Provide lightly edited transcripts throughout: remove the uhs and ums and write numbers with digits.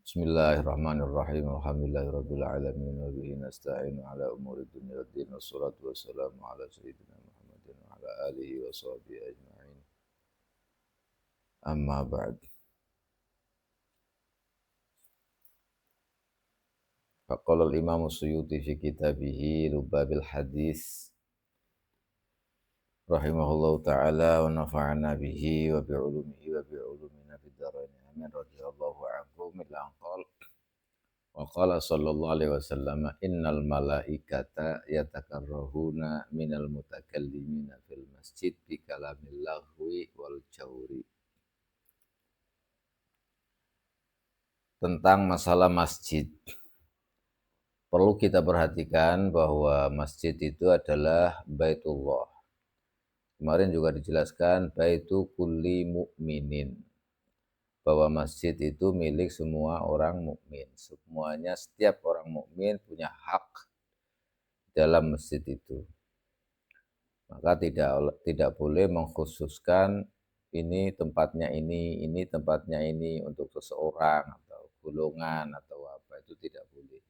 Bismillahirrahmanirrahim. Alhamdulillahirabbil alamin wa bihi nasta'inu ala umuri dunya waddin wassalatu wassalamu ala sayyidina Muhammadin wa ala alihi wa sahbihi ajma'in. Amma ba'd. Faqala al-Imam Suyuti fi kitabihi Lubabil Hadis rahimahullahu ta'ala wa nafa'ana bihi wa bi'ulumihi wa bi'ulumina fid dharain. Amin radhiyallahu anhu min qala wa qala sallallahu alaihi wasallam innal malaikata yatakarrahuna minal mutakallimina fil masjid bi kalamil lahwi wal jawri. Tentang masalah masjid, perlu kita perhatikan bahwa masjid itu adalah Baitullah. Kemarin juga dijelaskan baitu kulli mu'minin, bahwa masjid itu milik semua orang mukmin. Semuanya, setiap orang mukmin punya hak dalam masjid itu. Maka tidak boleh mengkhususkan ini tempatnya ini tempatnya ini untuk seseorang atau golongan atau apa, itu tidak boleh.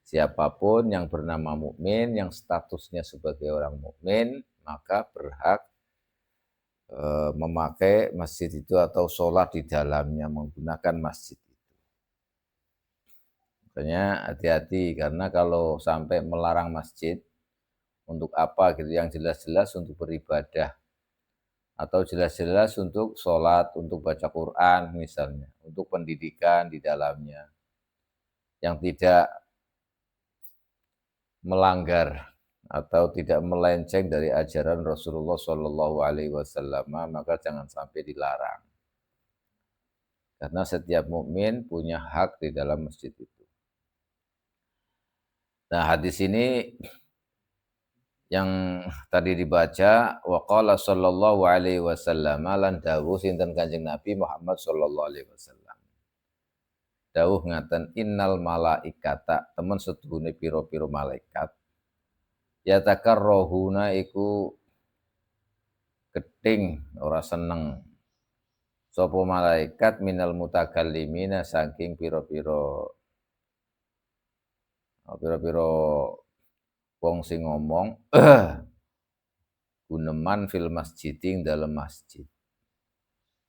Siapapun yang bernama mukmin, yang statusnya sebagai orang mukmin, maka berhak memakai masjid itu atau sholat di dalamnya menggunakan masjid itu. Makanya hati-hati, karena kalau sampai melarang masjid untuk apa gitu, yang jelas-jelas untuk beribadah atau jelas-jelas untuk sholat, untuk baca Quran misalnya, untuk pendidikan di dalamnya, yang tidak melanggar atau tidak melenceng dari ajaran Rasulullah Shallallahu Alaihi Wasallam, maka jangan sampai dilarang. Karena setiap mukmin punya hak di dalam masjid itu. Nah, hadis ini yang tadi dibaca, wa qala sallallahu alaihi wasallam, lan dawuh sinten Kanjeng Nabi Muhammad sallallahu alaihi wasallam. Dawuh ngaten, innal malaikata, temen setuhune pira-pira malaikat, yatakarrohuna iku gething ora seneng sapa malaikat minal mutakallimina saking pira-pira wong sing ngomong guneman fil masjiding dalam masjid.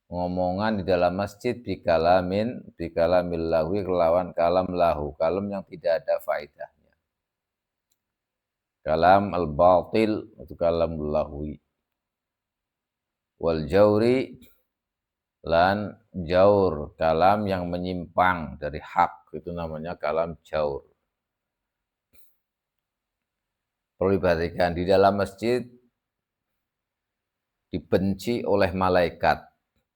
Ngomongan di dalam masjid bikalamil lahwi, kelawan kalam lahu, kalam yang tidak ada faedahnya. Kalam al-batil itu kalam lahwi. Wal jauri, lan jaur, kalam yang menyimpang dari hak, itu namanya kalam jaur. Perlu diperhatikan, di dalam masjid dibenci oleh malaikat.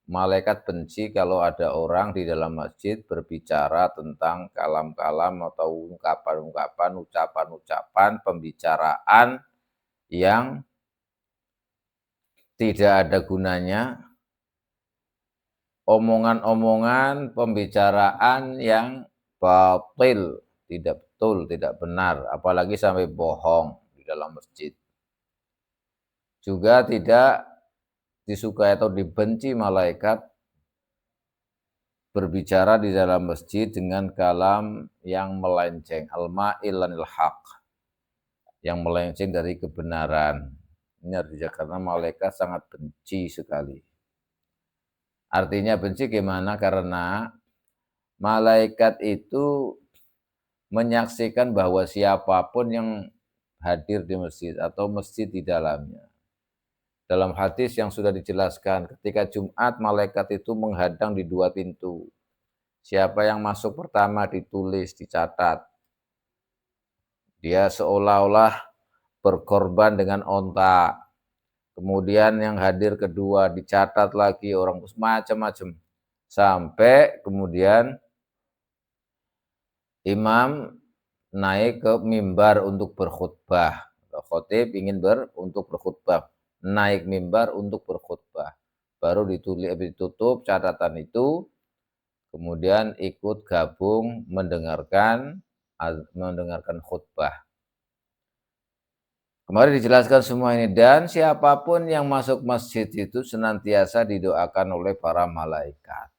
Malaikat benci kalau ada orang di dalam masjid berbicara tentang kalam-kalam atau ungkapan-ungkapan, ucapan-ucapan, pembicaraan yang tidak ada gunanya, omongan-omongan, pembicaraan yang batil, tidak betul, tidak benar, apalagi sampai bohong di dalam masjid. Juga tidak disukai atau dibenci malaikat berbicara di dalam masjid dengan kalam yang melenceng, al-ma'il haq, yang melenceng dari kebenaran. Ini harus dijaga karena malaikat sangat benci sekali. Artinya benci gimana? Karena malaikat itu menyaksikan bahwa siapapun yang hadir di masjid atau masjid di dalamnya. Dalam hadis yang sudah dijelaskan, ketika Jumat malaikat itu menghadang di dua pintu. Siapa yang masuk pertama ditulis, dicatat. Dia seolah-olah berkorban dengan onta. Kemudian yang hadir kedua dicatat lagi, orang macam-macam. Sampai kemudian imam naik ke mimbar untuk berkhutbah. Khotib ingin untuk berkhutbah, naik mimbar untuk berkhutbah. Baru ditutup catatan itu, kemudian ikut gabung mendengarkan khutbah. Kemarin dijelaskan semua ini, dan siapapun yang masuk masjid itu senantiasa didoakan oleh para malaikat.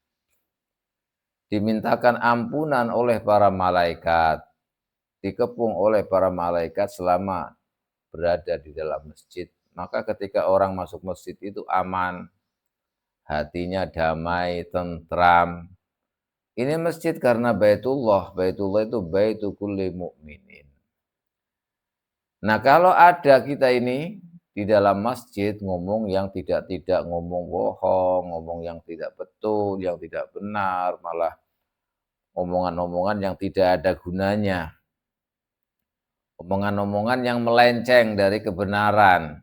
dimintakan ampunan oleh para malaikat, dikepung oleh para malaikat selama berada di dalam masjid. Maka ketika orang masuk masjid itu aman, hatinya damai, tentram. Ini masjid karena Baitullah. Baitullah itu baitu kulli mu'minin. Nah, kalau ada kita ini di dalam masjid ngomong yang tidak-tidak, ngomong bohong, ngomong yang tidak betul, yang tidak benar, malah omongan-omongan yang tidak ada gunanya. Omongan-omongan yang melenceng dari kebenaran,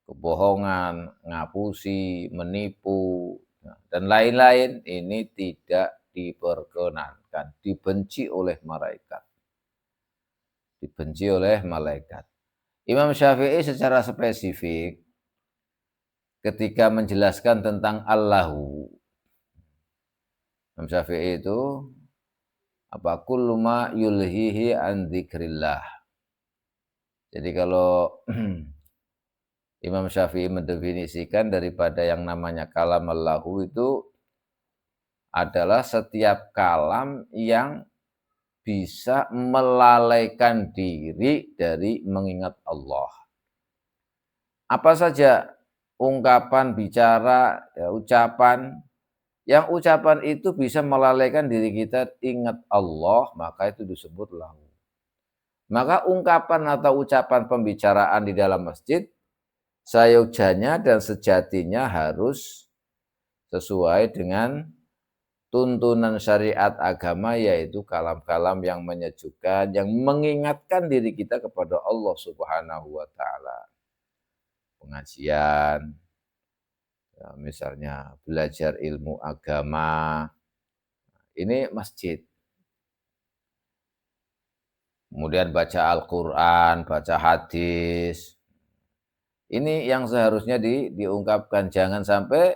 kebohongan, ngapusi, menipu, dan lain-lain, ini tidak diperkenankan, dibenci oleh malaikat. Dibenci oleh malaikat. Imam Syafi'i secara spesifik ketika menjelaskan tentang Allahu, Imam Syafi'i itu apa kullu ma yulhihi an dzikrillah. Jadi kalau Imam Syafi'i mendefinisikan daripada yang namanya kalam Allahu itu adalah setiap kalam yang bisa melalaikan diri dari mengingat Allah. Apa saja ungkapan, bicara, ya, ucapan, yang ucapan itu bisa melalaikan diri kita ingat Allah, maka itu disebut lahu. Maka ungkapan atau ucapan pembicaraan di dalam masjid, sayojanya dan sejatinya harus sesuai dengan tuntunan syariat agama, yaitu kalam-kalam yang menyejukkan, yang mengingatkan diri kita kepada Allah Subhanahu wa Ta'ala. Pengajian, ya, misalnya belajar ilmu agama, ini masjid. Kemudian baca Al-Quran, baca hadis. Ini yang seharusnya diungkapkan. Jangan sampai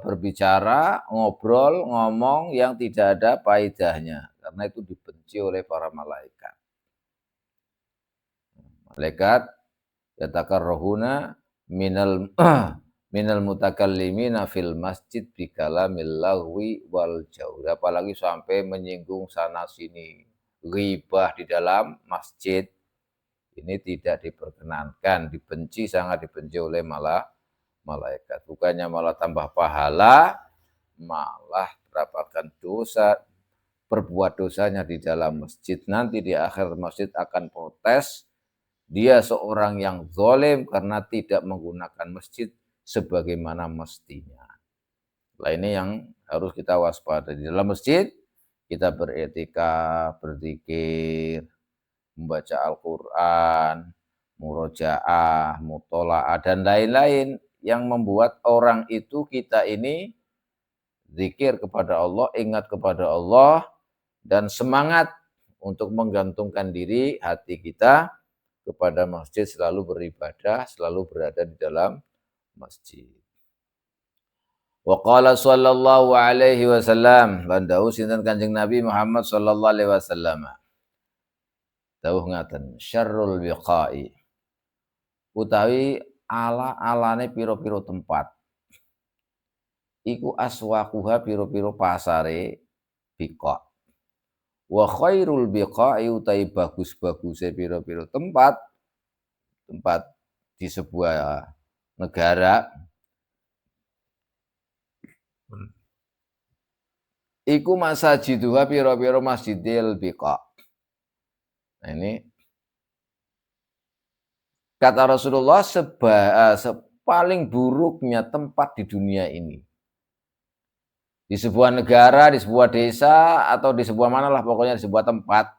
berbicara, ngobrol, ngomong yang tidak ada faedahnya. Karena itu dibenci oleh para malaikat. Malaikat yatakarrahuna minal mutakallimina fil masjid bikalamil lahwi wal jawr. Apalagi sampai menyinggung sana sini, ghibah di dalam masjid, ini tidak diperkenankan, dibenci, sangat dibenci oleh malaikat. Bukannya malah tambah pahala, malah mendapatkan dosa, berbuat dosanya di dalam masjid. Nanti di akhir masjid akan protes, dia seorang yang zalim karena tidak menggunakan masjid sebagaimana mestinya. Nah, ini yang harus kita waspada. Di dalam masjid kita beretikaf, berzikir, membaca Al-Quran, murojaah, mutola'ah, dan lain-lain yang membuat orang itu kita ini zikir kepada Allah, ingat kepada Allah, dan semangat untuk menggantungkan diri hati kita kepada masjid, selalu beribadah, selalu berada di dalam masjid. Wa qala sallallahu alaihi wasallam, bandahu sinten Kanjeng Nabi Muhammad sallallahu alaihi wasallam. Dawuh ngaten, syarrul biqai, utawi ala-alane piro-piro tempat, iku aswaquha piro-piro pasare biqa. Wa khairul biqai, utawi bagus-baguse piro-piro tempat di sebuah negara, iku masajiduha piro-piro masjidil biqa. Nah, ini kata Rasulullah, paling buruknya tempat di dunia ini, di sebuah negara, di sebuah desa, atau di sebuah manalah, pokoknya di sebuah tempat,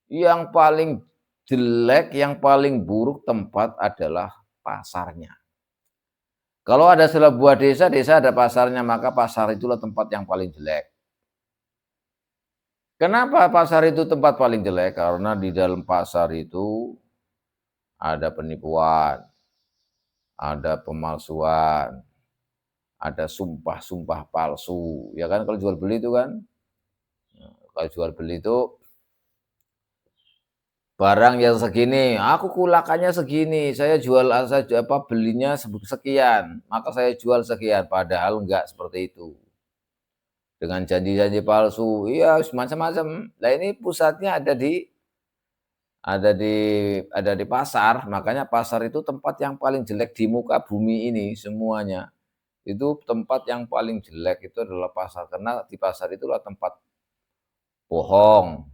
yang paling jelek, yang paling buruk tempat adalah pasarnya. Kalau ada sebuah desa, desa ada pasarnya, maka pasar itulah tempat yang paling jelek. Kenapa pasar itu tempat paling jelek? Karena di dalam pasar itu ada penipuan, ada pemalsuan, ada sumpah-sumpah palsu, ya kan, kalau jual beli itu kan. Kalau jual beli itu barang yang segini, aku kulakannya segini, saya jual saja belinya sekian, maka saya jual sekian, padahal enggak seperti itu. dengan janji-janji palsu, iya macam-macam. Nah ini pusatnya ada di pasar, makanya pasar itu tempat yang paling jelek di muka bumi ini semuanya. Itu tempat yang paling jelek itu adalah pasar, karena di pasar itulah tempat bohong,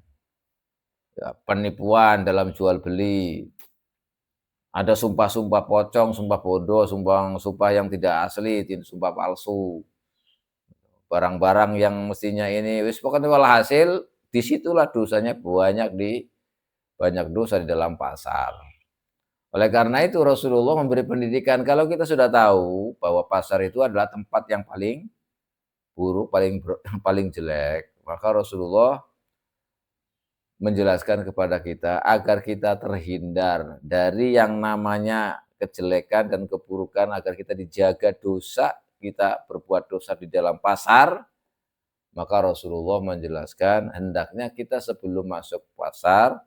ya, penipuan dalam jual beli. Ada sumpah-sumpah pocong, sumpah bodoh, sumpah yang tidak asli, sumpah palsu. Barang-barang yang mestinya ini wis pokoknya walhasil disitulah dosanya banyak dosa di dalam pasar. Oleh karena itu Rasulullah memberi pendidikan, kalau kita sudah tahu bahwa pasar itu adalah tempat yang paling buruk, paling jelek, maka Rasulullah menjelaskan kepada kita agar kita terhindar dari yang namanya kejelekan dan keburukan, agar kita dijaga dosa, kita berbuat dosa di dalam pasar. Maka Rasulullah menjelaskan hendaknya kita sebelum masuk pasar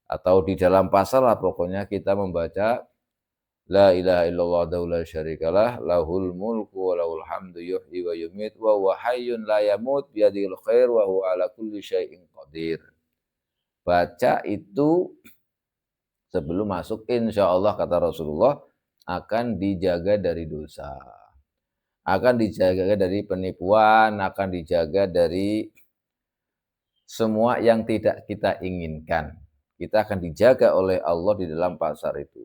atau di dalam pasar lah pokoknya kita membaca la ilaha illallah wahdahu la syarikalah lahul mulku wa lahul hamdu yuhyi wa yumiit wa huwa hayyun la yamut biyadihil khair wa huwa ala kulli syai'in qadir. Baca itu sebelum masuk, insya Allah kata Rasulullah akan dijaga dari dosa, akan dijaga dari penipuan, akan dijaga dari semua yang tidak kita inginkan. Kita akan dijaga oleh Allah di dalam pasar itu.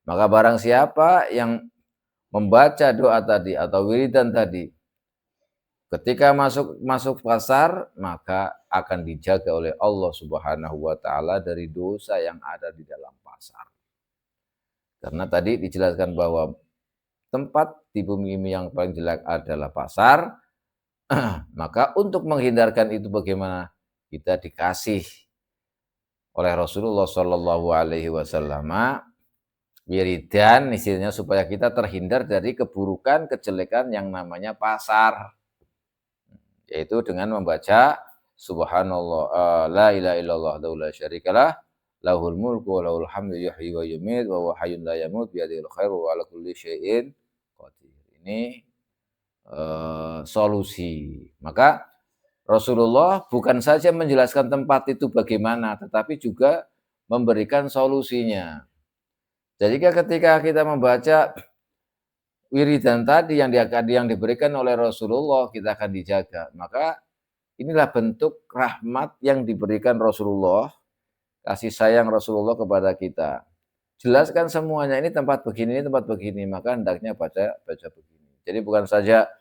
Maka barang siapa yang membaca doa tadi atau wiridan tadi, ketika masuk pasar, maka akan dijaga oleh Allah Subhanahu wa taala dari dosa yang ada di dalam pasar. Karena tadi dijelaskan bahwa tempat di bumi ini yang paling jelek adalah pasar. Maka untuk menghindarkan itu bagaimana? Kita dikasih oleh Rasulullah Shallallahu Alaihi Wasallam wiridan, istilahnya supaya kita terhindar dari keburukan, kejelekan yang namanya pasar, yaitu dengan membaca Subhanallah, la ilaha illallah la syarikalah, lahul mulku wa lahul hamdu yuhyi wa yumiit wa huwa hayyun la yamut biyadihil khairu wa ala kulli syai'in qadir. Ini solusi. Maka Rasulullah bukan saja menjelaskan tempat itu bagaimana, tetapi juga memberikan solusinya. Jadi ketika kita membaca wiridan tadi yang diberikan oleh Rasulullah, kita akan dijaga. Maka inilah bentuk rahmat yang diberikan Rasulullah, kasih sayang Rasulullah kepada kita. Jelaskan semuanya, ini tempat begini, maka hendaknya baca begini. Jadi bukan saja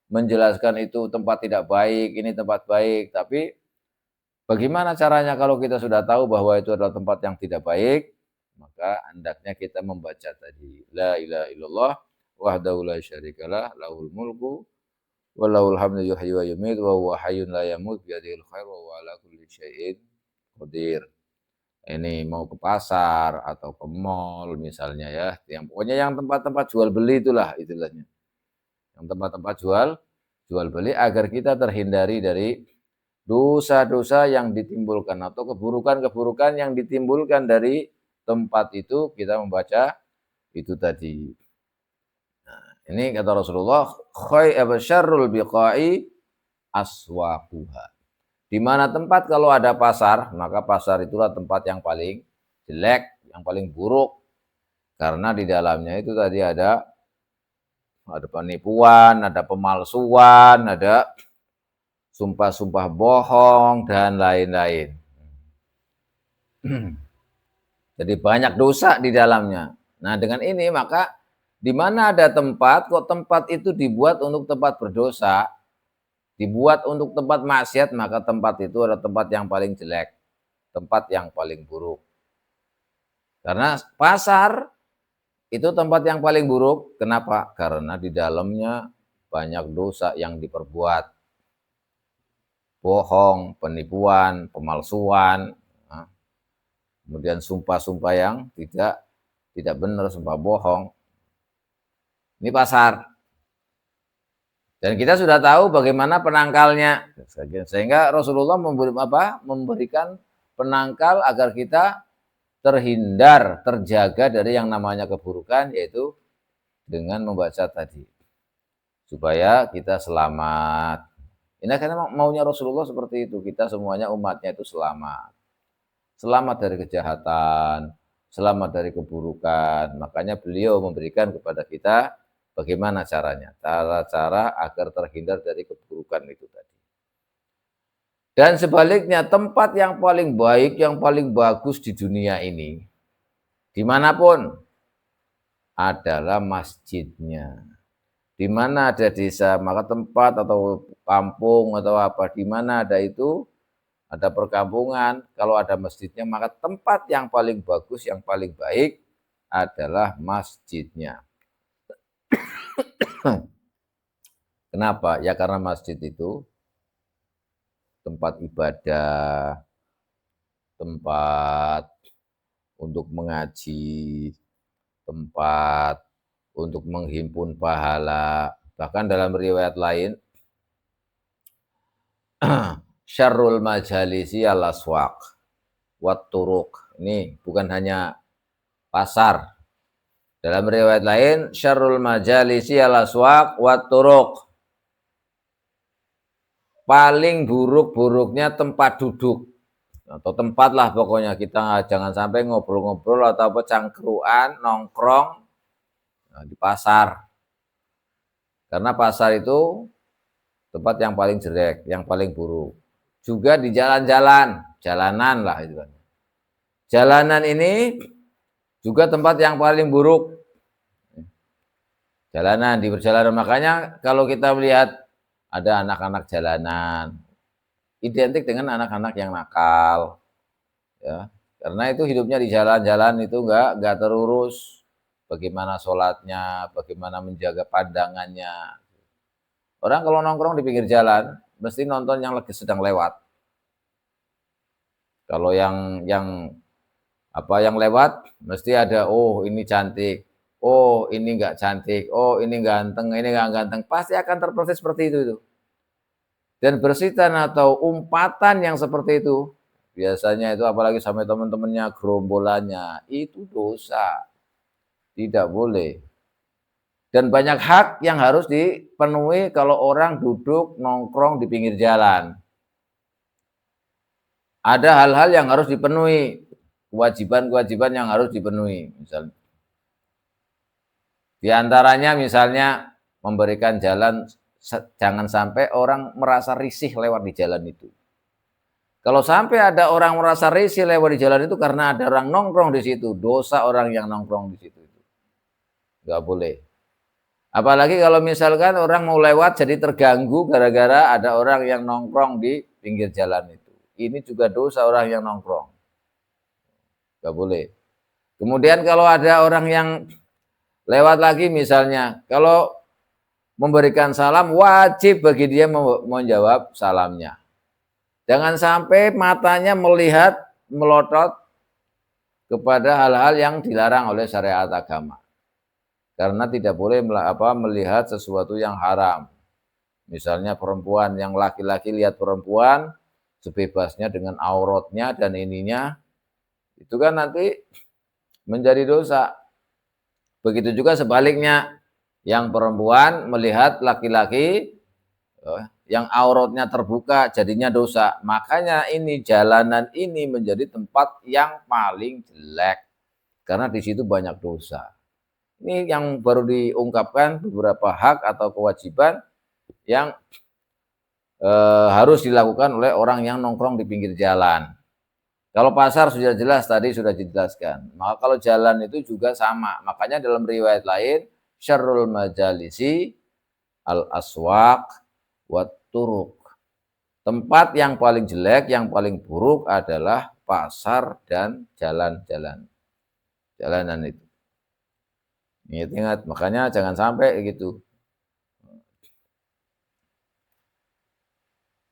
menjelaskan itu tempat tidak baik, ini tempat baik, tapi bagaimana caranya kalau kita sudah tahu bahwa itu adalah tempat yang tidak baik, maka hendaknya kita membaca tadi la ilaha illallah wahdahu la syarikalah lahul mulku wa lahul hamdu yuhyi wa yumiit wa huwa hayyun la yamut biyadihil khair wa huwa ala kulli syai'in qadir. Ini mau ke pasar atau ke mall misalnya ya, yang pokoknya yang tempat-tempat jual beli itulah istilahnya. Yang tempat-tempat jual beli agar kita terhindari dari dosa-dosa yang ditimbulkan atau keburukan-keburukan yang ditimbulkan dari tempat itu, kita membaca itu tadi. Nah, ini kata Rasulullah, syarrul biqa'i aswaquha. Di mana tempat kalau ada pasar, maka pasar itulah tempat yang paling jelek, yang paling buruk. Karena di dalamnya itu tadi ada penipuan, ada pemalsuan, ada sumpah-sumpah bohong, dan lain-lain. Jadi banyak dosa di dalamnya. Nah dengan ini maka di mana ada tempat, kok tempat itu dibuat untuk tempat berdosa, dibuat untuk tempat maksiat, maka tempat itu adalah tempat yang paling jelek, tempat yang paling buruk. Karena pasar itu tempat yang paling buruk. Kenapa? Karena di dalamnya banyak dosa yang diperbuat. Bohong, penipuan, pemalsuan, kemudian sumpah-sumpah yang tidak benar, sumpah bohong. Ini pasar. Dan kita sudah tahu bagaimana penangkalnya. Sehingga Rasulullah memberikan penangkal agar kita terhindar, terjaga dari yang namanya keburukan, yaitu dengan membaca tadi. Supaya kita selamat. Ini karena maunya Rasulullah seperti itu. Kita semuanya umatnya itu selamat. Selamat dari kejahatan, selamat dari keburukan. Makanya beliau memberikan kepada kita bagaimana caranya. Cara-cara agar terhindar dari keburukan itu tadi. Dan sebaliknya tempat yang paling baik, yang paling bagus di dunia ini, dimanapun, adalah masjidnya. Di mana ada desa, maka tempat atau kampung atau apa, di mana ada itu, ada perkampungan, kalau ada masjidnya, maka tempat yang paling bagus, yang paling baik adalah masjidnya. Kenapa? Ya karena masjid itu tempat ibadah, tempat untuk mengaji, tempat untuk menghimpun pahala. Bahkan dalam riwayat lain, syarrul majalisi al-aswaq wat turuk. Ini bukan hanya pasar. Dalam riwayat lain, syarrul majalisi al-aswaq wat turuk. Paling buruk-buruknya tempat duduk atau tempat lah pokoknya, kita jangan sampai ngobrol-ngobrol atau cangkruan, nongkrong di pasar. Karena pasar itu tempat yang paling jelek, yang paling buruk. Juga di jalan-jalan, jalanan lah itu kan. Jalanan ini juga tempat yang paling buruk. Jalanan, di perjalanan, makanya kalau kita melihat ada anak-anak jalanan, identik dengan anak-anak yang nakal, ya. Karena itu hidupnya di jalan-jalan itu enggak terurus. Bagaimana sholatnya, bagaimana menjaga pandangannya. Orang kalau nongkrong di pinggir jalan, mesti nonton yang lagi sedang lewat. Kalau yang lewat, mesti ada, oh ini cantik, oh ini enggak cantik, oh ini ganteng, ini enggak ganteng. Pasti akan terproses seperti itu. Dan bersitan atau umpatan yang seperti itu, biasanya itu apalagi sampai teman-temannya, gerombolannya, itu dosa. Tidak boleh. Dan banyak hak yang harus dipenuhi kalau orang duduk nongkrong di pinggir jalan. Ada hal-hal yang harus dipenuhi, kewajiban-kewajiban yang harus dipenuhi. Misalnya, di antaranya misalnya memberikan jalan, jangan sampai orang merasa risih lewat di jalan itu. Kalau sampai ada orang merasa risih lewat di jalan itu karena ada orang nongkrong di situ, dosa orang yang nongkrong di situ. Nggak boleh. Apalagi kalau misalkan orang mau lewat jadi terganggu gara-gara ada orang yang nongkrong di pinggir jalan itu. Ini juga dosa orang yang nongkrong. Nggak boleh. Kemudian kalau ada orang yang lewat lagi misalnya, kalau memberikan salam, wajib bagi dia menjawab salamnya. Jangan sampai matanya melihat, melotot kepada hal-hal yang dilarang oleh syariat agama. Karena tidak boleh melihat sesuatu yang haram. Misalnya perempuan, yang laki-laki lihat perempuan, sebebasnya dengan auratnya dan ininya, itu kan nanti menjadi dosa. Begitu juga sebaliknya, yang perempuan melihat laki-laki yang auratnya terbuka jadinya dosa. Makanya ini jalanan ini menjadi tempat yang paling jelek karena di situ banyak dosa. Ini yang baru diungkapkan beberapa hak atau kewajiban yang harus dilakukan oleh orang yang nongkrong di pinggir jalan. Kalau pasar sudah jelas, tadi sudah dijelaskan. Maka kalau jalan itu juga sama. Makanya dalam riwayat lain, syarrul majalisi al-aswaq wat turuk. Tempat yang paling jelek, yang paling buruk adalah pasar dan jalan-jalan. Jalanan itu. Ingat, makanya jangan sampai gitu.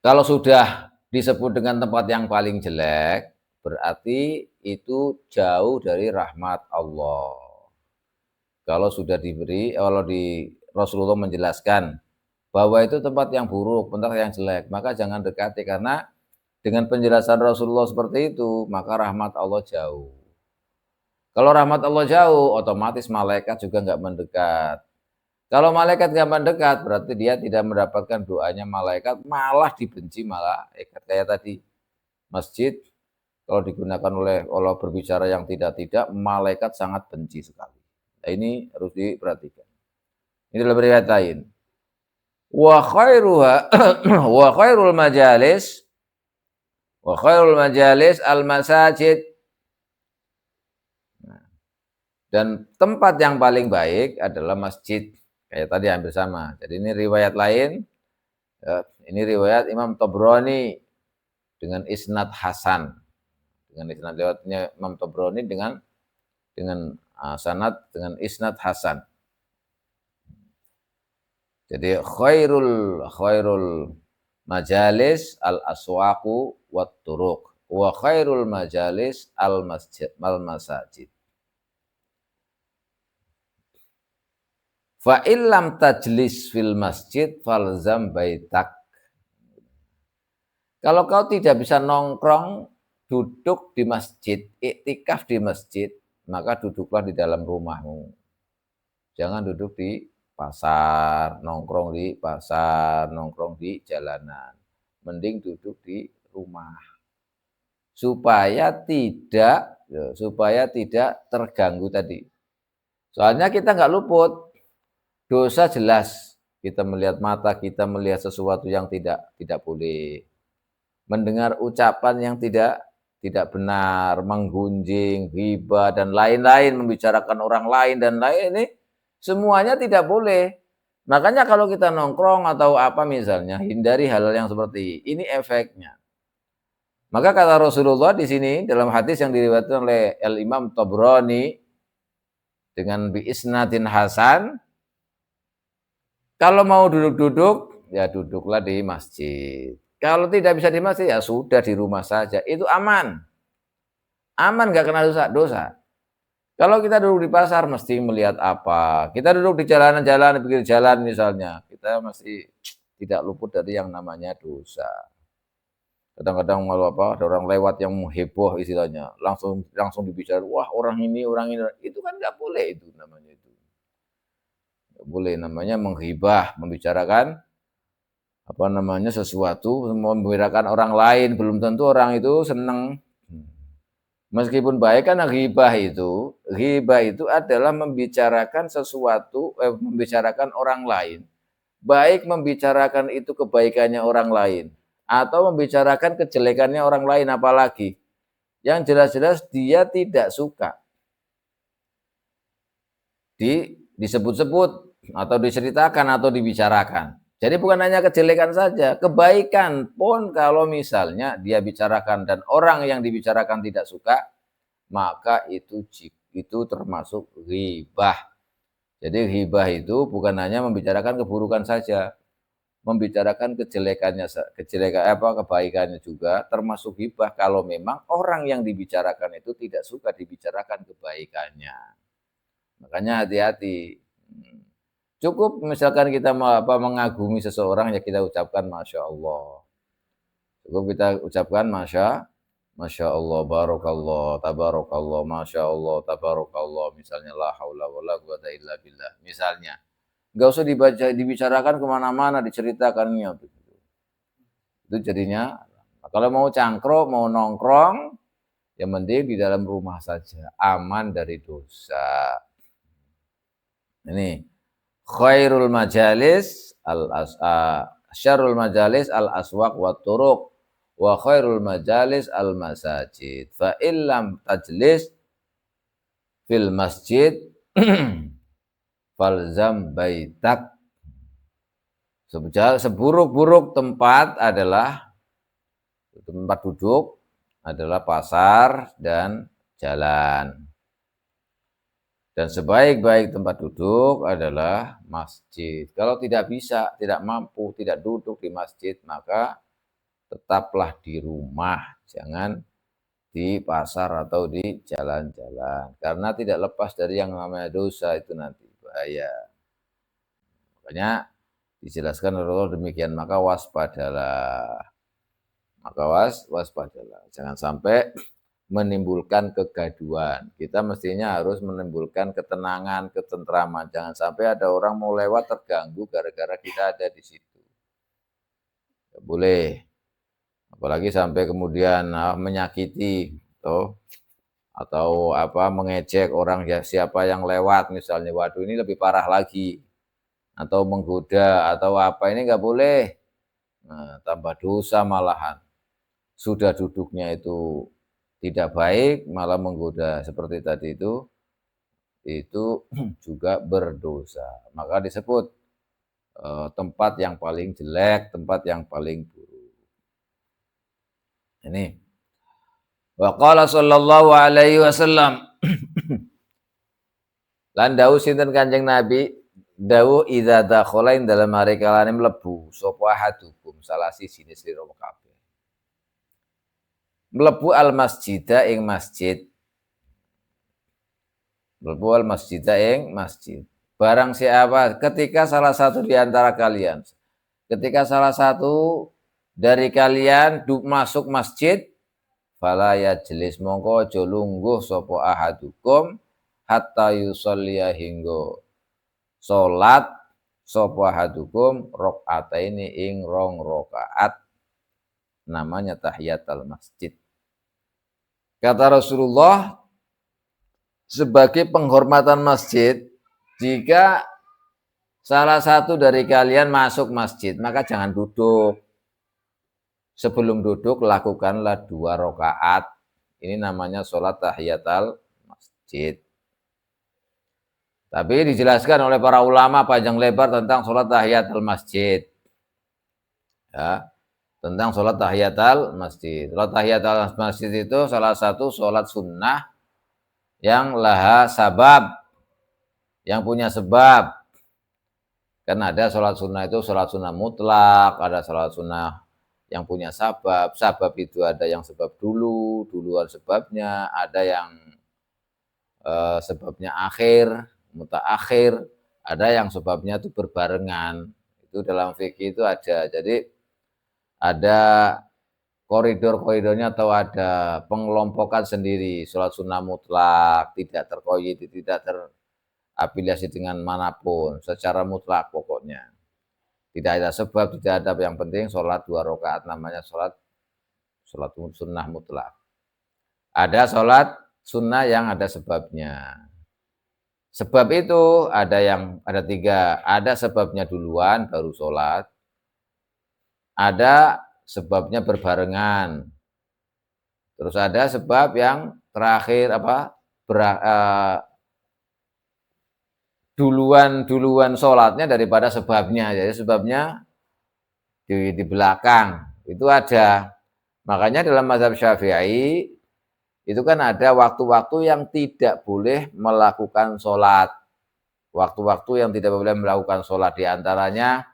Kalau sudah disebut dengan tempat yang paling jelek, berarti itu jauh dari rahmat Allah. Kalau sudah diberi, kalau di Rasulullah menjelaskan bahwa itu tempat yang buruk, tempat yang jelek, maka jangan dekati, karena dengan penjelasan Rasulullah seperti itu, maka rahmat Allah jauh. Kalau rahmat Allah jauh, otomatis malaikat juga nggak mendekat. Kalau malaikat nggak mendekat, berarti dia tidak mendapatkan doanya malaikat, malah dibenci malaikat. Kayak tadi, masjid kalau digunakan oleh Allah berbicara yang tidak-tidak, malaikat sangat benci sekali. Nah, ini harus diperhatikan. Ini dalam riwayat lain. Wa khairuha wa khairul majalis al masajid. Dan tempat yang paling baik adalah masjid. Kayak tadi hampir sama. Jadi ini riwayat lain. Ini riwayat Imam Tabrani dengan isnad hasan. Dengan isnad lewatnya Imam Tabrani dengan sanad dengan isnad hasan. Jadi khairul majalis al aswaqu wat turuq wa khairul majalis al masajid. Fa illam tajlis fil masjid falzam baitak. Kalau kau tidak bisa nongkrong, duduk di masjid, iktikaf di masjid, maka duduklah di dalam rumahmu. Jangan duduk di pasar, nongkrong di pasar, nongkrong di jalanan. Mending duduk di rumah. Supaya tidak terganggu tadi. Soalnya kita nggak luput. Dosa jelas. Kita melihat mata, kita melihat sesuatu yang tidak boleh. Mendengar ucapan yang tidak benar, menggunjing, ghibah dan lain-lain, membicarakan orang lain dan lain ini semuanya tidak boleh. Makanya kalau kita nongkrong atau apa misalnya, hindari hal-hal yang seperti ini efeknya. Maka kata Rasulullah di sini dalam hadis yang diriwayatkan oleh Al-Imam Tabrani dengan bi isnadin hasan, kalau mau duduk-duduk ya duduklah di masjid. Kalau tidak bisa di masjid ya sudah di rumah saja. Itu aman. Aman nggak kena dosa. Kalau kita duduk di pasar mesti melihat apa. Kita duduk di jalan-jalan, di pinggir jalan misalnya, kita masih tidak luput dari yang namanya dosa. Kadang-kadang malu ada orang lewat yang heboh istilahnya, langsung dibicara, wah orang ini, itu kan nggak boleh itu namanya itu. Nggak boleh namanya menghibah, membicarakan sesuatu, membicarakan orang lain, belum tentu orang itu senang. Meskipun baik kan ghibah itu adalah membicarakan sesuatu, membicarakan orang lain. Baik membicarakan itu kebaikannya orang lain atau membicarakan kejelekannya orang lain apalagi. Yang jelas-jelas dia tidak suka disebut-sebut atau diceritakan atau dibicarakan. Jadi bukan hanya kejelekan saja, kebaikan pun kalau misalnya dia bicarakan dan orang yang dibicarakan tidak suka, maka itu termasuk ghibah. Jadi ghibah itu bukan hanya membicarakan keburukan saja, membicarakan kebaikannya juga termasuk ghibah kalau memang orang yang dibicarakan itu tidak suka dibicarakan kebaikannya. Makanya hati-hati. Cukup misalkan kita mengagumi seseorang ya kita ucapkan Masya Allah. Cukup kita ucapkan Masya Allah, Barakallah, Tabarakallah, Masya Allah, Tabarakallah. Misalnya la haula wa la quwata illa billah. Misalnya. Nggak usah dibicarakan kemana-mana, diceritakannya. Itu jadinya, kalau mau cangkruk, mau nongkrong, yang penting di dalam rumah saja. Aman dari dosa. Ini. Khairul majalis syarrul majalis al aswaq wa turuq wa khairul majalis al masajid fa illam tajlis fil masjid falzam baitak. Seburuk-buruk tempat adalah tempat duduk adalah pasar dan jalan. Dan sebaik-baik tempat duduk adalah masjid. Kalau tidak bisa, tidak mampu, tidak duduk di masjid, maka tetaplah di rumah. Jangan di pasar atau di jalan-jalan. Karena tidak lepas dari yang namanya dosa itu nanti bahaya. Makanya dijelaskan oleh Allah demikian, maka waspadalah. Maka waspadalah. Jangan sampai menimbulkan kegaduhan. Kita mestinya harus menimbulkan ketenangan, ketentraman. Jangan sampai ada orang mau lewat terganggu gara-gara kita ada di situ. Tidak boleh. Apalagi sampai kemudian menyakiti atau mengejek orang siapa yang lewat misalnya. Waduh, ini lebih parah lagi. Atau menggoda atau apa, ini nggak boleh. Nah, tambah dosa malahan. Sudah duduknya itu tidak baik, malah menggoda seperti tadi itu juga berdosa. Maka disebut tempat yang paling jelek, tempat yang paling buruk. Ini. Wa qala sallallahu alaihi wasallam. Lan dawuh sinten Kanjeng Nabi, dawuh idza dakhalain dalam hari kalane mlebu sapa hadukum salah siji sira kabeh. Mlebu al masjida ing masjid. Mlebu al masjida ing masjid. Barang siapa ketika salah satu di antara kalian, ketika salah satu dari kalian masuk masjid, fala yajlis mongko aja lungguh sapa ahadukum hatta yusolliya hingga salat sapa ahadukum rakaataini ing rong rakaat, namanya tahiyatul masjid. Kata Rasulullah, sebagai penghormatan masjid, jika salah satu dari kalian masuk masjid, maka jangan duduk. Sebelum duduk, lakukanlah 2 rakaat. Ini namanya sholat tahiyatul masjid. Tapi dijelaskan oleh para ulama panjang lebar tentang sholat tahiyatul masjid. Ya, tentang sholat tahiyatul masjid. Sholat tahiyatul masjid itu salah satu sholat sunnah yang laha sabab, yang punya sebab. Kan ada sholat sunnah itu sholat sunnah mutlak, ada sholat sunnah yang punya sabab. Sabab itu ada yang sebab duluan sebabnya, ada yang sebabnya akhir, mutaakhir, ada yang sebabnya itu berbarengan. Itu dalam fikih itu ada. Jadi ada koridor-koridornya atau ada pengelompokan sendiri. Sholat sunnah mutlak, tidak terkoyit, tidak terafiliasi dengan manapun, secara mutlak pokoknya. Tidak ada sebab, tidak ada, yang penting sholat 2 rakaat, namanya sholat sunnah mutlak. Ada sholat sunnah yang ada sebabnya. Sebab itu ada 3, ada sebabnya duluan baru sholat, ada sebabnya berbarengan, terus ada sebab yang terakhir duluan sholatnya daripada sebabnya. Jadi sebabnya di belakang itu ada. Makanya dalam mazhab Syafi'i itu kan ada waktu-waktu yang tidak boleh melakukan sholat. Waktu-waktu yang tidak boleh melakukan sholat, diantaranya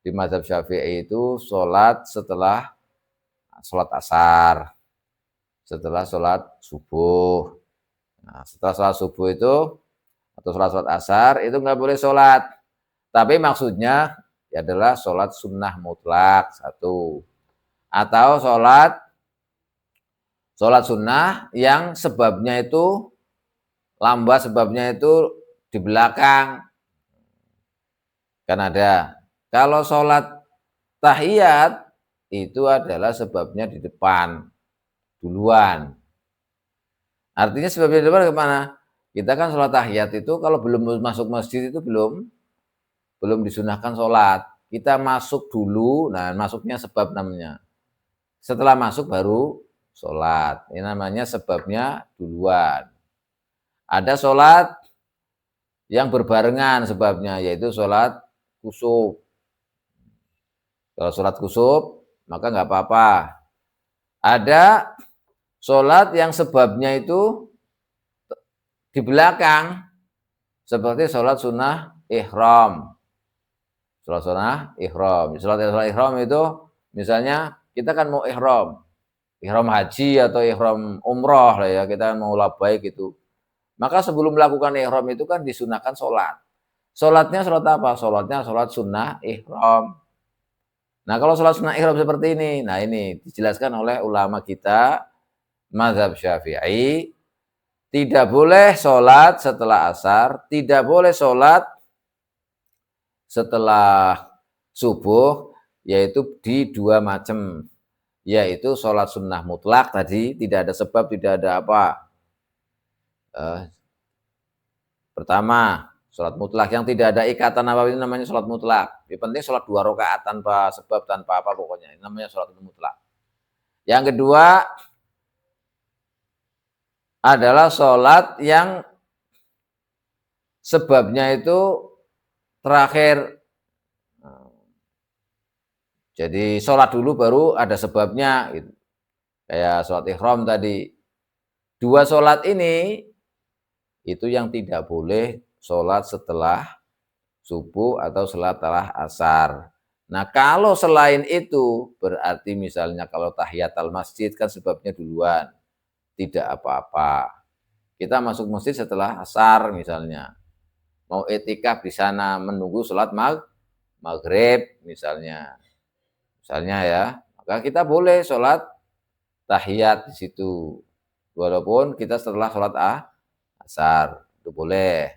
di mazhab Syafi'i itu sholat setelah sholat asar, setelah sholat subuh. Nah, setelah sholat subuh itu atau sholat asar itu nggak boleh sholat. Tapi maksudnya adalah sholat sunnah mutlak, 1. Atau sholat sunnah yang sebabnya itu lambat, sebabnya itu di belakang. Kan ada. Kalau sholat tahiyat itu adalah sebabnya di depan, duluan. Artinya sebabnya di depan kemana? Kita kan sholat tahiyat itu kalau belum masuk masjid itu belum disunahkan sholat. Kita masuk dulu, nah masuknya sebab namanya. Setelah masuk baru sholat. Ini namanya sebabnya duluan. Ada sholat yang berbarengan sebabnya, yaitu sholat kusuf. Kalau sholat kusuf, maka nggak apa-apa. Ada sholat yang sebabnya itu di belakang, seperti sholat sunnah ihram. Sholat sunnah ihram. Sholat ihram itu misalnya kita kan mau ihram haji atau ihram umroh lah ya, kita mau labbaik itu. Maka sebelum melakukan ihram itu kan disunahkan sholat. Sholatnya sholat apa? Sholatnya sholat sunnah ihram. Nah kalau sholat sunnah ihram seperti ini, nah ini dijelaskan oleh ulama kita mazhab Syafi'i tidak boleh sholat setelah asar, tidak boleh sholat setelah subuh, yaitu di dua macam, yaitu sholat sunnah mutlak tadi, tidak ada sebab, tidak ada apa. Pertama, sholat mutlak yang tidak ada ikatan apa itu namanya sholat mutlak. Yang penting sholat 2 rakaat tanpa sebab, tanpa apa pokoknya, ini namanya sholat mutlak. Yang kedua adalah sholat yang sebabnya itu terakhir. Jadi sholat dulu baru ada sebabnya, gitu. Kayak sholat ihram tadi. Dua sholat ini itu yang tidak boleh sholat setelah subuh atau setelah asar. Nah kalau selain itu berarti misalnya kalau tahiyatul masjid kan sebabnya duluan, tidak apa-apa. Kita masuk masjid setelah asar misalnya, mau etikaf di sana menunggu sholat maghrib misalnya ya, maka kita boleh sholat tahiyat di situ, walaupun kita setelah sholat asar itu boleh.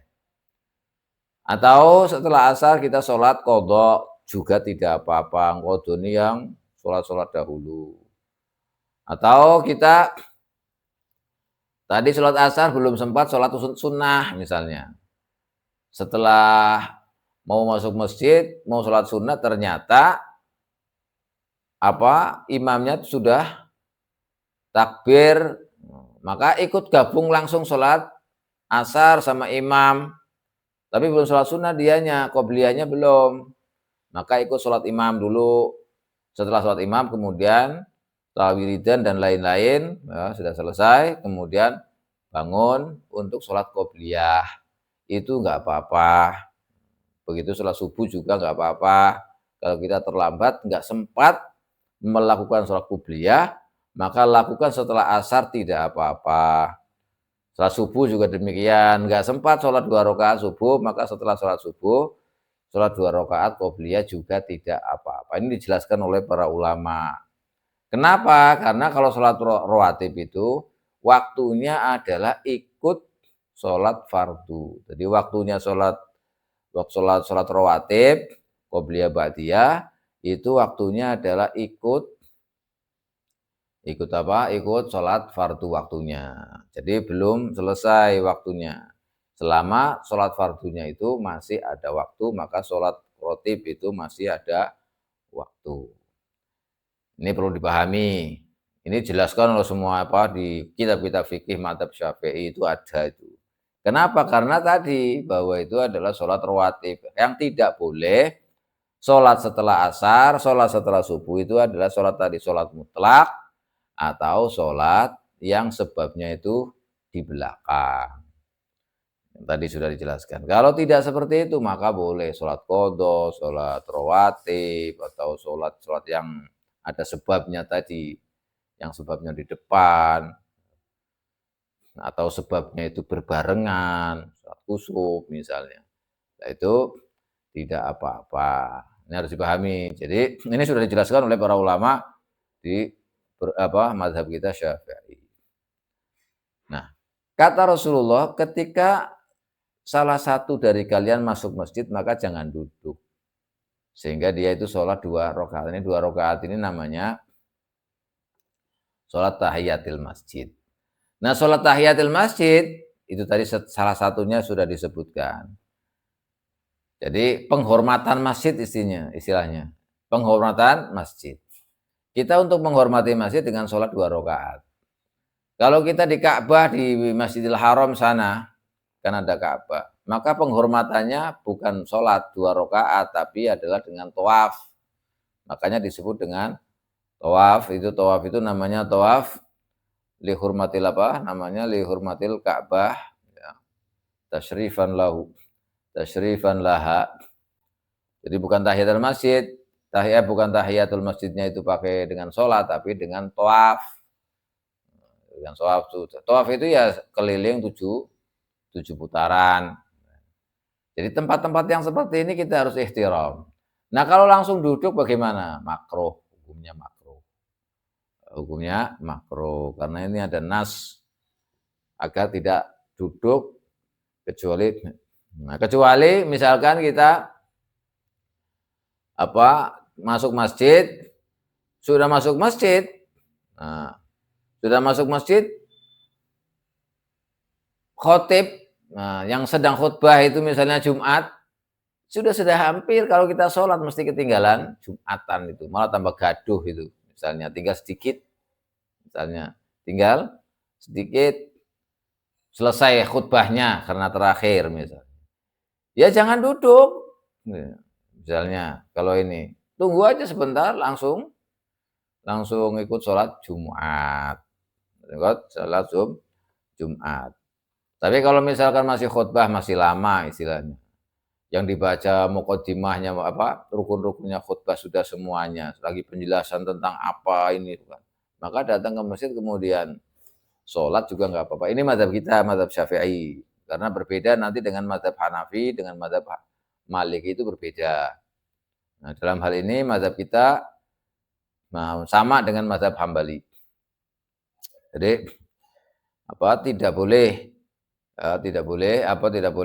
Atau setelah asar kita sholat qadha juga tidak apa-apa, qadha ini yang sholat-sholat dahulu. Atau kita tadi sholat asar belum sempat sholat sunnah misalnya, setelah mau masuk masjid mau sholat sunnah ternyata imamnya sudah takbir, maka ikut gabung langsung sholat asar sama imam, tapi belum sholat sunnah dianya, qobliyahnya belum, maka ikut sholat imam dulu. Setelah sholat imam kemudian setelah wiridan dan lain-lain ya, sudah selesai, kemudian bangun untuk sholat qobliyah, itu nggak apa-apa. Begitu sholat subuh juga nggak apa-apa. Kalau kita terlambat nggak sempat melakukan sholat qobliyah, maka lakukan setelah asar tidak apa-apa. Sholat subuh juga demikian, nggak sempat sholat 2 rakaat subuh, maka setelah sholat subuh sholat 2 rakaat qobliyah juga tidak apa-apa. Ini dijelaskan oleh para ulama. Kenapa? Karena kalau sholat rawatib itu waktunya adalah ikut sholat fardu. Jadi waktunya sholat rawatib, qobliyah ba'diyah, itu waktunya adalah ikut sholat fardu waktunya. Jadi belum selesai waktunya. Selama sholat fardunya itu masih ada waktu, maka sholat rawatib itu masih ada waktu. Ini perlu dipahami. Ini jelaskan oleh semua di kitab-kitab fikih mazhab Syafi'i itu ada itu. Kenapa? Karena tadi bahwa itu adalah sholat rawatib yang tidak boleh sholat setelah asar, sholat setelah subuh itu adalah sholat tadi sholat mutlak atau sholat yang sebabnya itu di belakang. Yang tadi sudah dijelaskan. Kalau tidak seperti itu maka boleh sholat qadha, sholat rawatib atau sholat yang ada sebabnya tadi, yang sebabnya di depan atau sebabnya itu berbarengan, sholat kusuf misalnya. Nah, itu tidak apa-apa. Ini harus dipahami. Jadi ini sudah dijelaskan oleh para ulama di mazhab kita Syafi'i. Nah, kata Rasulullah, ketika salah satu dari kalian masuk masjid maka jangan duduk, sehingga dia itu sholat 2 rakaat. Ini 2 rakaat ini namanya sholat tahiyatul masjid. Nah, sholat tahiyatul masjid itu tadi salah satunya sudah disebutkan. Jadi penghormatan masjid istilahnya. Penghormatan masjid. Kita untuk menghormati masjid dengan sholat 2 rakaat. Kalau kita di Ka'bah di Masjidil Haram sana, kan ada Ka'bah, maka penghormatannya bukan sholat 2 rakaat, tapi adalah dengan tawaf. Makanya disebut dengan tawaf. Tawaf itu namanya tawaf lihurmatil lihurmatil Ka'bah, ya. Tasyrifan laha. Jadi bukan tahiyatul masjid. Bukan tahiyatul masjidnya itu pakai dengan sholat, tapi dengan tawaf. Dengan tawaf itu ya keliling 7 putaran. Jadi tempat-tempat yang seperti ini kita harus ihtiram. Nah kalau langsung duduk bagaimana? Makruh, hukumnya makruh. hukumnya makruh karena ini ada nas agar tidak duduk kecuali misalkan kita masuk masjid, sudah masuk masjid, nah, khotib, nah, yang sedang khutbah itu misalnya Jumat, sudah hampir kalau kita sholat mesti ketinggalan Jumatan itu, malah tambah gaduh itu, misalnya tinggal sedikit, selesai khutbahnya karena terakhir misalnya. Ya jangan duduk, misalnya kalau ini tunggu aja sebentar langsung ikut sholat Jumat, Jumat. Tapi kalau misalkan masih khutbah masih lama istilahnya, yang dibaca muqaddimahnya rukun-rukunnya khutbah sudah semuanya, lagi penjelasan tentang apa ini kan, maka datang ke masjid kemudian sholat juga nggak apa-apa. Ini mazhab kita, mazhab Syafi'i, karena berbeda nanti dengan mazhab Hanafi, dengan mazhab Maliki itu berbeda. Nah, dalam hal ini mazhab kita sama dengan mazhab Hambali. Jadi tidak boleh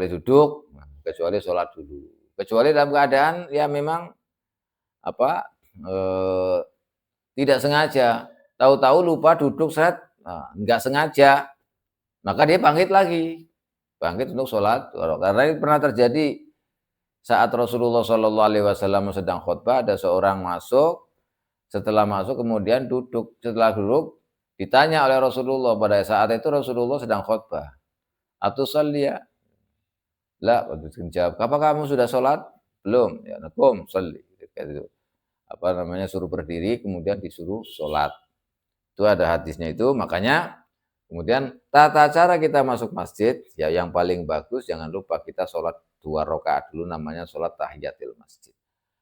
duduk kecuali sholat dulu. Kecuali dalam keadaan ya memang tidak sengaja, tahu-tahu lupa duduk nggak sengaja, maka dia bangkit untuk sholat. Karena ini pernah terjadi saat Rasulullah Shallallahu Alaihi Wasallam sedang khutbah, ada seorang masuk, setelah masuk kemudian duduk, setelah duduk ditanya oleh Rasulullah, pada saat itu Rasulullah sedang khutbah, "Atusalliya?" "La," jawab, "apa kamu sudah sholat?" "Belum." "Ya, nakum sholli." Suruh berdiri kemudian disuruh sholat. Itu ada hadisnya itu, makanya kemudian tata cara kita masuk masjid, ya yang paling bagus jangan lupa kita sholat 2 rakaat dulu, namanya sholat tahiyatil masjid.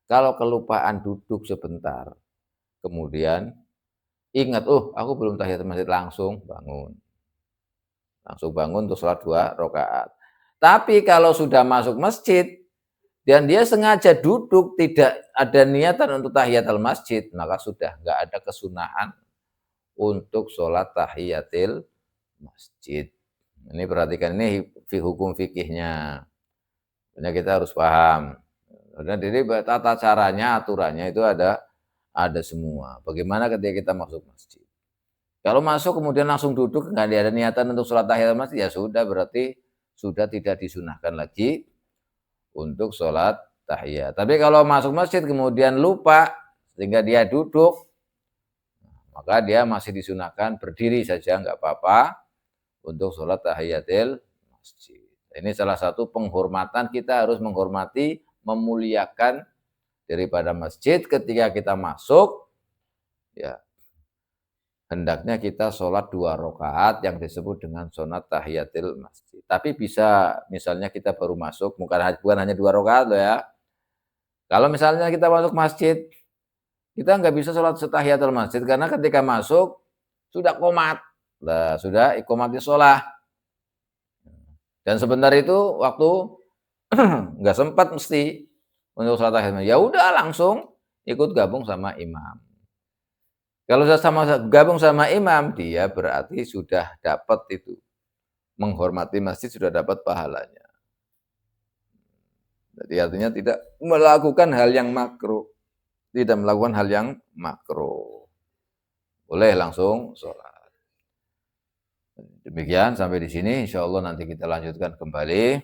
Kalau kelupaan duduk sebentar, kemudian ingat, aku belum tahiyatul masjid, langsung bangun untuk sholat 2 rakaat. Tapi kalau sudah masuk masjid, dan dia sengaja duduk, tidak ada niatan untuk tahiyatul masjid, maka sudah nggak ada kesunahan untuk sholat tahiyatil masjid. Ini perhatikan, ini hukum fikihnya. Jadi kita harus paham. Jadi tata caranya, aturannya itu ada semua. Bagaimana ketika kita masuk masjid? Kalau masuk kemudian langsung duduk, nggak ada niatan untuk sholat tahiyatul masjid, ya sudah, berarti sudah tidak disunahkan lagi untuk sholat tahiyat. Tapi kalau masuk masjid kemudian lupa sehingga dia duduk, maka dia masih disunahkan berdiri saja, nggak apa-apa untuk sholat tahiyatil masjid. Ini salah satu penghormatan, kita harus menghormati, memuliakan daripada masjid. Ketika kita masuk, ya hendaknya kita sholat 2 rakaat yang disebut dengan sholat tahiyatil masjid. Tapi bisa misalnya kita baru masuk, bukan hanya 2 rakaat loh ya. Kalau misalnya kita masuk masjid, kita nggak bisa sholat tahiyatul masjid karena ketika masuk sudah qomat, sudah iqamatis sholat. Dan sebentar itu waktu nggak sempat mesti untuk sholat tahiyatul masjid. Ya udah langsung ikut gabung sama imam. Kalau sudah sama gabung sama imam, dia berarti sudah dapat itu. Menghormati masjid sudah dapat pahalanya. Jadi artinya tidak melakukan hal yang makruh. Tidak melakukan hal yang makruh. Boleh langsung sholat. Demikian sampai di sini. Insya Allah nanti kita lanjutkan kembali.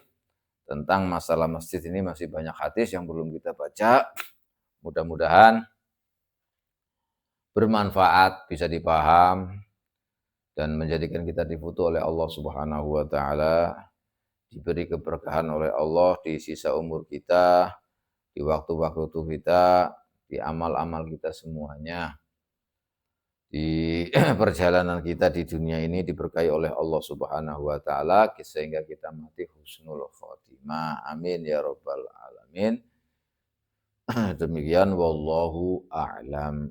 Tentang masalah masjid ini masih banyak hadis yang belum kita baca. Mudah-mudahan bermanfaat, bisa dipaham, dan menjadikan kita difutuh oleh Allah Subhanahu wa Ta'ala, diberi keberkahan oleh Allah di sisa umur kita, di waktu-waktu kita, di amal-amal kita semuanya, di perjalanan kita di dunia ini diberkahi oleh Allah Subhanahu wa Ta'ala sehingga kita mati husnul khotimah. Amin ya rabbal alamin. Demikian wallahu a'lam.